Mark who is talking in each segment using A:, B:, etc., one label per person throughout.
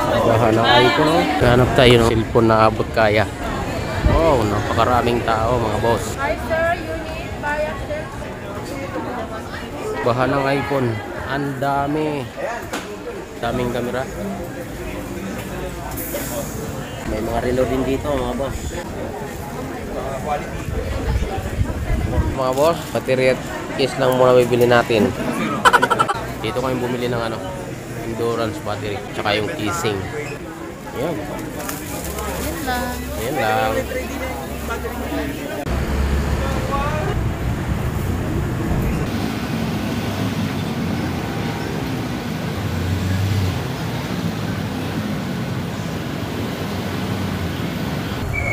A: Hanap tayo ko, no? Hanap tayo ng cellphone na abot kaya. Oh, napakaraming tao mga boss.
B: Hi sir, you need buy a
A: Bahan ng iPhone. Ang dami. Daming kamera. May mga relo din dito mga boss. Mga boss, battery at case lang muna bibili natin. Dito kami bumili ng ano, endurance battery, tsaka yung casing. Yan. Yan lang.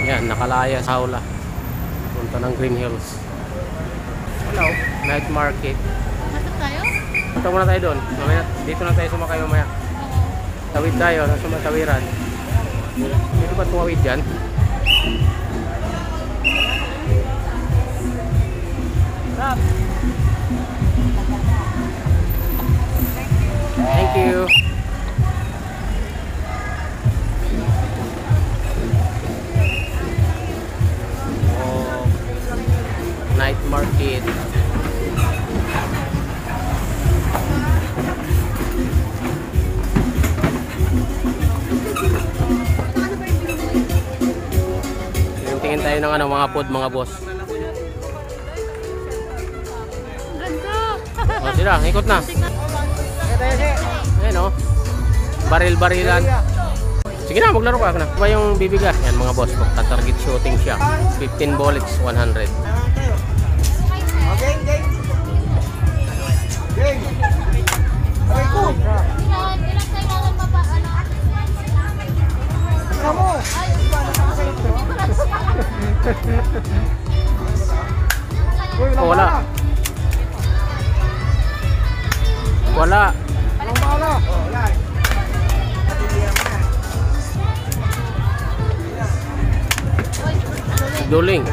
A: Yan, nakalaya sa aula. Punta ng Green Hills. Hello, night market.
B: Masok tayo?
A: Punta muna tayo doon. Mamaya, dito na tayo sumakay mamaya. Tawid tayo, nasa matawiran. Dito ba tuwawid dyan? Stop! Thank you! Oh, night market. Tingin tayo ng ano, mga food, mga boss. Oh, sila, ikot na. Ayan o. Baril-barilan. Sige na, maglaro ka na. Ba yung bibiga? Yan mga boss, magta-target shooting siya. 15 bullets, 100.
C: Okay, game. Game. Okay, cool.
B: Ilang kailangan pa ba?
C: Kamu.
A: Oh, wala. Wala.
C: Walang bala. Oh, yan.
A: Duling.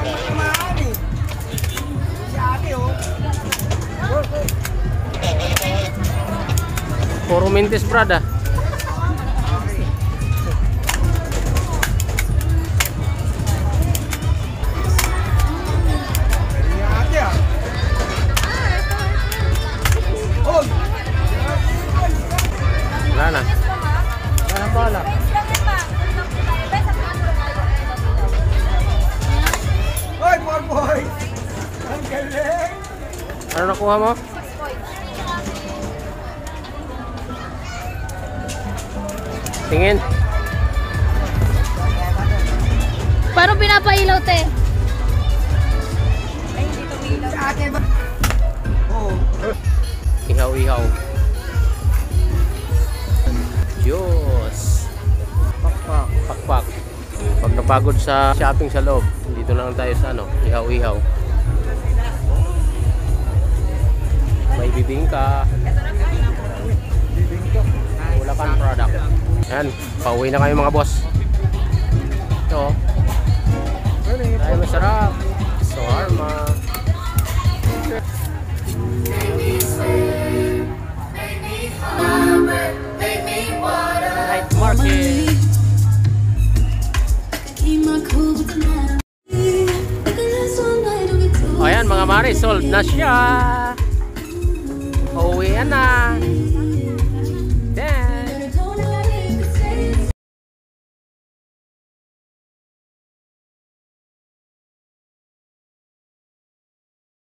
A: Puro mintis, brad ah. Wala na.
C: Walang bala. Hoy, boy. Ang galing.
A: Ano nakuha mo? Tingin.
B: Paano pinapailaw, te?
C: Sa akin ba? Oo.
A: Ihaw-ihaw. Diyos. Pakpak. Pakpak. Pag napagod sa shopping sa loob, dito lang tayo sa ano, ihaw-ihaw. May bibingka. Bulacan product. Yan, pauwi na kayo mga boss. Ito. Ay, masarap. Shawarma. Night market. O yan mga mare, sold na siya. Uwi na.